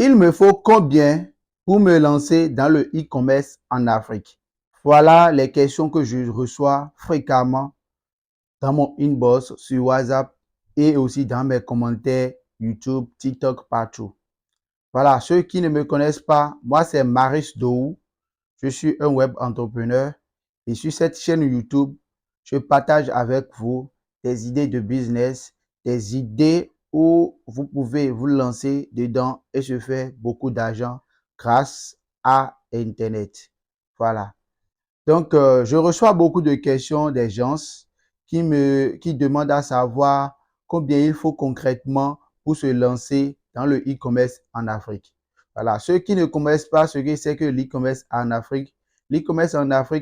Il me faut combien pour me lancer dans le e-commerce en Afrique? Voilà les questions que je reçois fréquemment dans mon inbox sur WhatsApp et aussi dans mes commentaires YouTube, TikTok, partout. Voilà, ceux qui ne me connaissent pas, moi c'est Marius Dou. Je suis un web entrepreneur et sur cette chaîne YouTube, je partage avec vous des idées de business, des idées où vous pouvez vous lancer dedans et se faire beaucoup d'argent grâce à Internet. Voilà. Donc, je reçois beaucoup de questions des gens qui demandent à savoir combien il faut concrètement pour se lancer dans le e-commerce en Afrique. Voilà. Ceux qui ne connaissent pas ce que c'est que l'e-commerce en Afrique,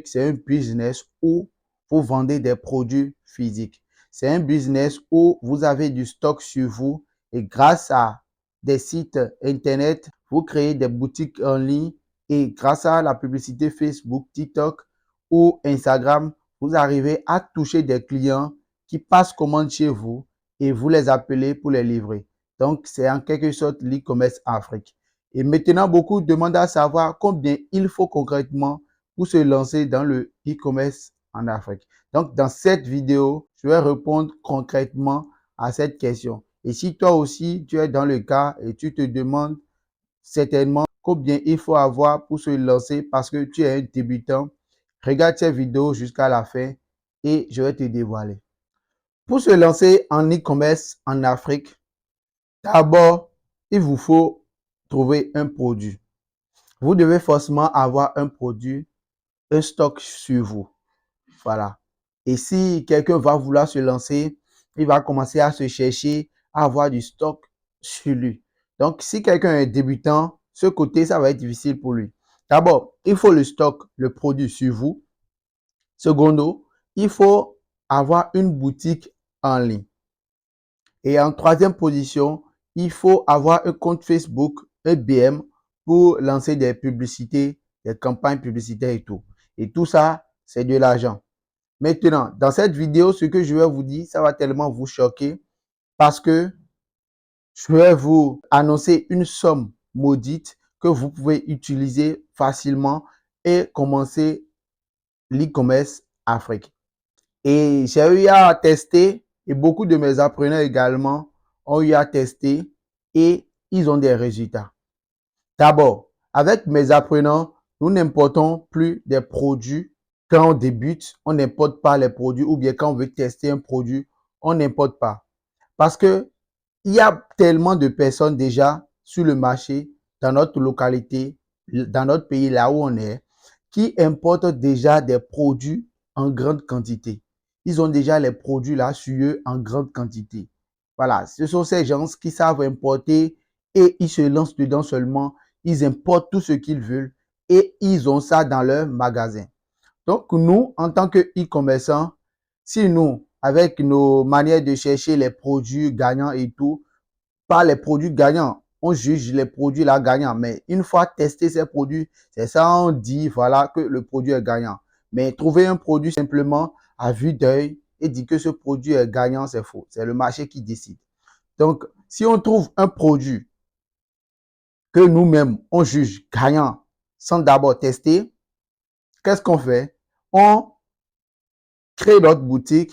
c'est un business où vous vendez des produits physiques. C'est un business où vous avez du stock sur vous et grâce à des sites Internet, vous créez des boutiques en ligne et grâce à la publicité Facebook, TikTok, ou Instagram, vous arrivez à toucher des clients qui passent commande chez vous et vous les appelez pour les livrer. Donc, c'est en quelque sorte l'e-commerce Afrique. Et maintenant, beaucoup demandent à savoir combien il faut concrètement pour se lancer dans le e-commerce en Afrique. Donc, dans cette vidéo, je vais répondre concrètement à cette question. Et si toi aussi, tu es dans le cas et tu te demandes certainement combien il faut avoir pour se lancer parce que tu es un débutant, regarde cette vidéo jusqu'à la fin et je vais te dévoiler. Pour se lancer en e-commerce en Afrique, d'abord, il vous faut trouver un produit. Vous devez forcément avoir un produit, un stock sur vous. Voilà. Et si quelqu'un va vouloir se lancer, il va commencer à se chercher à avoir du stock sur lui. Donc, si quelqu'un est débutant, ce côté, ça va être difficile pour lui. D'abord, il faut le stock, le produit sur vous. Secondo, il faut avoir une boutique en ligne. Et en troisième position, il faut avoir un compte Facebook, un BM pour lancer des publicités, des campagnes publicitaires et tout. Et tout ça, c'est de l'argent. Maintenant, dans cette vidéo, ce que je vais vous dire, ça va tellement vous choquer parce que je vais vous annoncer une somme maudite que vous pouvez utiliser facilement et commencer l'e-commerce Afrique. Et j'ai eu à tester et beaucoup de mes apprenants également ont eu à tester et ils ont des résultats. D'abord, avec mes apprenants, nous n'importons plus des produits. Quand on débute, on n'importe pas les produits ou bien quand on veut tester un produit, on n'importe pas. Parce que il y a tellement de personnes déjà sur le marché, dans notre localité, dans notre pays, là où on est, qui importent déjà des produits en grande quantité. Ils ont déjà les produits là sur eux en grande quantité. Voilà, ce sont ces gens qui savent importer et ils se lancent dedans seulement. Ils importent tout ce qu'ils veulent et ils ont ça dans leur magasin. Donc, nous, en tant que e-commerçants, si nous, avec nos manières de chercher les produits gagnants et tout, pas les produits gagnants, on juge les produits là gagnants. Mais une fois testé ces produits, c'est ça, on dit, voilà, que le produit est gagnant. Mais trouver un produit simplement à vue d'œil et dire que ce produit est gagnant, c'est faux. C'est le marché qui décide. Donc, si on trouve un produit que nous-mêmes, on juge gagnant sans d'abord tester, qu'est-ce qu'on fait? On crée notre boutique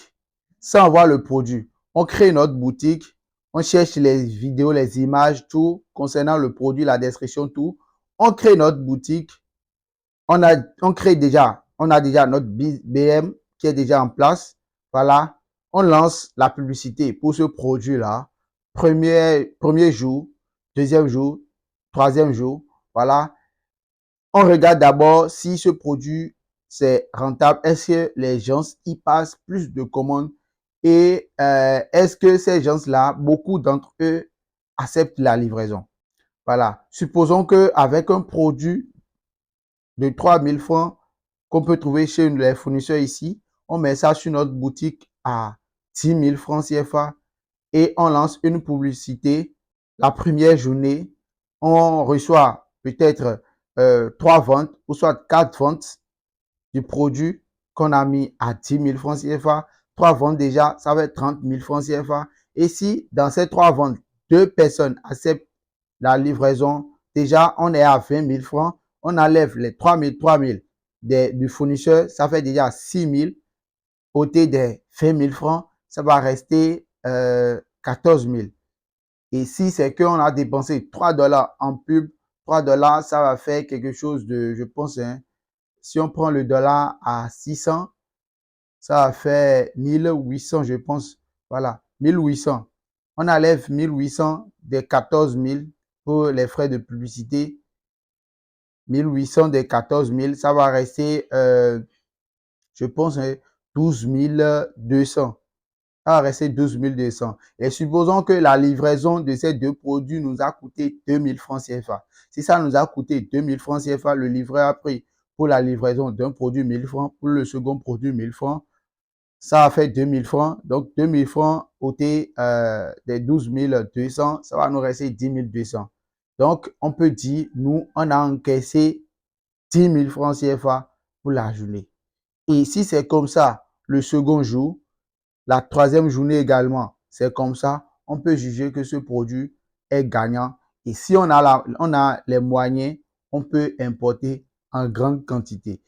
sans avoir le produit. On crée notre boutique, on cherche les vidéos, les images, tout concernant le produit, la description, tout. On crée notre boutique, on a déjà notre BM qui est déjà en place. Voilà, on lance la publicité pour ce produit-là. Premier jour, deuxième jour, troisième jour, voilà. On regarde d'abord si ce produit c'est rentable. Est-ce que les gens y passent plus de commandes et est-ce que ces gens-là, beaucoup d'entre eux acceptent la livraison? Voilà. Supposons qu'avec un produit de 3000 francs qu'on peut trouver chez les fournisseurs ici, on met ça sur notre boutique à 10 000 francs CFA et on lance une publicité. La première journée, on reçoit peut-être 3 ventes ou soit 4 ventes du produit qu'on a mis à 10 000 francs CFA. 3 ventes déjà, ça va être 30 000 francs CFA. Et si dans ces 3 ventes, 2 personnes acceptent la livraison déjà, on est à 20 000 francs. On enlève les 3 000 du fournisseur. Ça fait déjà 6 000. Côté des 20 000 francs, ça va rester 14 000. Et si c'est qu'on a dépensé 3 dollars en pub, 3 dollars, ça va faire quelque chose de, je pense, hein, si on prend le dollar à 600, ça va faire 1800, je pense. Voilà, 1800. On enlève 1800 des 14 000 pour les frais de publicité. 1800 des 14 000, ça va rester, je pense, 12 200. Ça va rester 12 200. Et supposons que la livraison de ces deux produits nous a coûté 2000 francs CFA. Si ça nous a coûté 2000 francs CFA, le livreur a pris pour la livraison d'un produit 1000 francs, pour le second produit 1000 francs, ça a fait 2000 francs. Donc, 2000 francs ôté des 12 200, ça va nous rester 10 200. Donc, on peut dire, nous, on a encaissé 10 000 francs CFA pour la journée. Et si c'est comme ça, le second jour, la troisième journée également, c'est comme ça, on peut juger que ce produit est gagnant. Et si on a les moyens, on peut importer en grande quantité.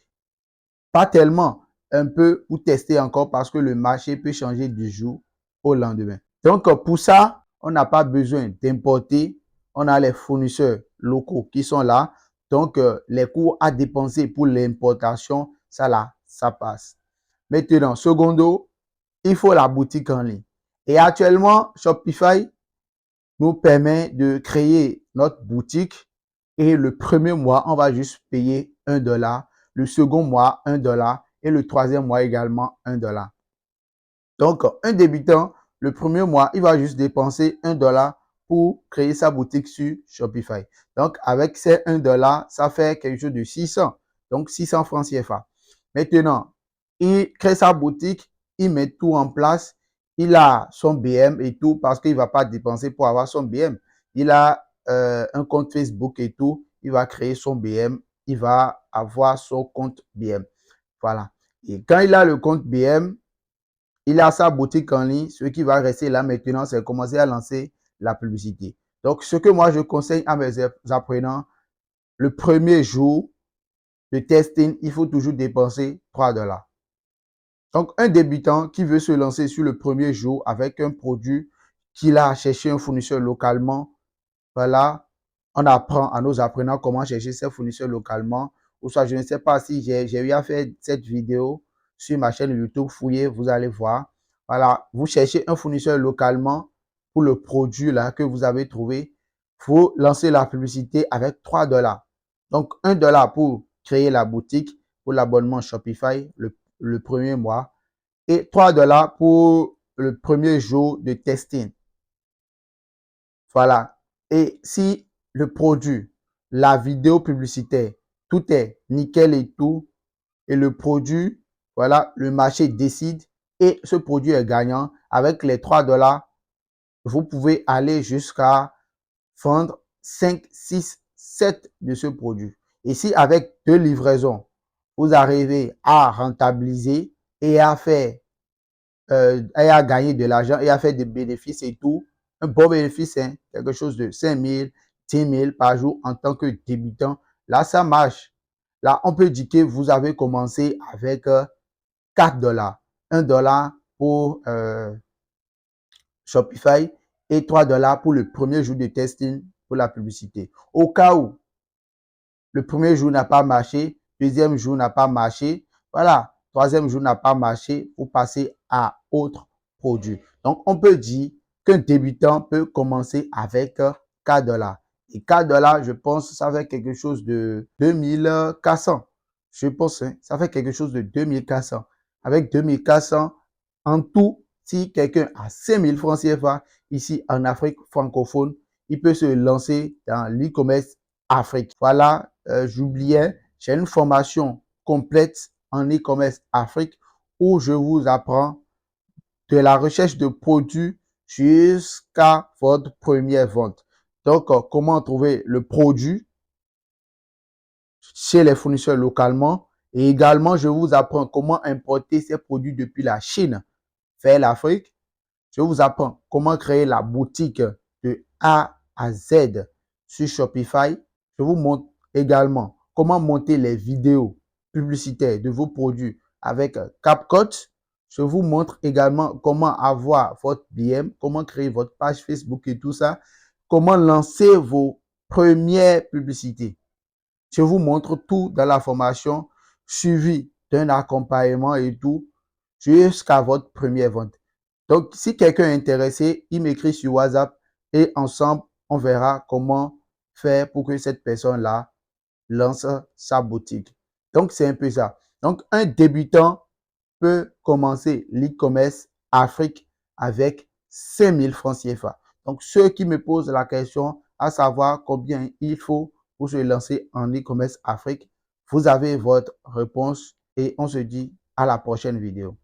Pas tellement, un peu pour tester encore parce que le marché peut changer du jour au lendemain. Donc, pour ça, on n'a pas besoin d'importer. On a les fournisseurs locaux qui sont là. Donc, les coûts à dépenser pour l'importation, ça là, ça passe. Maintenant, secondo, il faut la boutique en ligne. Et actuellement, Shopify nous permet de créer notre boutique et le premier mois, on va juste payer 1 dollar, le second mois, 1 dollar et le troisième mois également 1 dollar. Donc, un débutant, le premier mois, il va juste dépenser 1 dollar pour créer sa boutique sur Shopify. Donc, avec ces 1 dollar, ça fait quelque chose de 600. Donc, 600 francs CFA. Maintenant, il crée sa boutique, il met tout en place. Il a son BM et tout parce qu'il ne va pas dépenser pour avoir son BM. Il a un compte Facebook et tout. Il va créer son BM. Il va avoir son compte BM. Voilà. Et quand il a le compte BM, il a sa boutique en ligne. Ce qui va rester là maintenant, c'est commencer à lancer la publicité. Donc, ce que moi, je conseille à mes apprenants, le premier jour de testing, il faut toujours dépenser 3 dollars. Donc, un débutant qui veut se lancer sur le premier jour avec un produit qu'il a cherché un fournisseur localement, voilà, on apprend à nos apprenants comment chercher ces fournisseurs localement. Ou soit, je ne sais pas si j'ai eu à faire cette vidéo sur ma chaîne YouTube, fouillez, vous allez voir. Voilà, vous cherchez un fournisseur localement pour le produit là que vous avez trouvé. Il faut lancer la publicité avec 3 dollars. Donc, 1 dollar pour créer la boutique, pour l'abonnement Shopify, le premier mois. Et 3 dollars pour le premier jour de testing. Voilà. Et si le produit, la vidéo publicitaire, tout est nickel et tout, et le produit, voilà, le marché décide et ce produit est gagnant, avec les 3 dollars, vous pouvez aller jusqu'à vendre 5, 6, 7 de ce produit. Et si avec 2 livraisons, vous arrivez à rentabiliser et à faire, et à gagner de l'argent et à faire des bénéfices et tout, un bon bénéfice, hein, quelque chose de 5 000, 10 000 par jour en tant que débutant. Là, ça marche. Là, on peut dire que vous avez commencé avec 4 dollars. 1 dollar pour Shopify et 3 dollars pour le premier jour de testing pour la publicité. Au cas où le premier jour n'a pas marché, deuxième jour n'a pas marché, voilà, troisième jour n'a pas marché, vous passez à autre produit. Donc, on peut dire qu'un débutant peut commencer avec 4 dollars. Et 4 dollars, je pense, ça fait quelque chose de 2400. Je pense, hein, ça fait quelque chose de 2400. Avec 2400, en tout, si quelqu'un a 5000 francs CFA ici en Afrique francophone, il peut se lancer dans l'e-commerce Afrique. Voilà, j'oubliais, j'ai une formation complète en e-commerce Afrique où je vous apprends de la recherche de produits jusqu'à votre première vente. Donc, comment trouver le produit chez les fournisseurs localement et également, je vous apprends comment importer ces produits depuis la Chine vers l'Afrique. Je vous apprends comment créer la boutique de A à Z sur Shopify. Je vous montre également comment monter les vidéos publicitaires de vos produits avec CapCut. Je vous montre également comment avoir votre BM, comment créer votre page Facebook et tout ça, comment lancer vos premières publicités. Je vous montre tout dans la formation, suivi d'un accompagnement et tout, jusqu'à votre première vente. Donc, si quelqu'un est intéressé, il m'écrit sur WhatsApp et ensemble, on verra comment faire pour que cette personne-là lance sa boutique. Donc, c'est un peu ça. Donc, un débutant peut commencer l'e-commerce Afrique avec 5000 francs CFA. Donc, ceux qui me posent la question à savoir combien il faut pour se lancer en e-commerce Afrique, vous avez votre réponse et on se dit à la prochaine vidéo.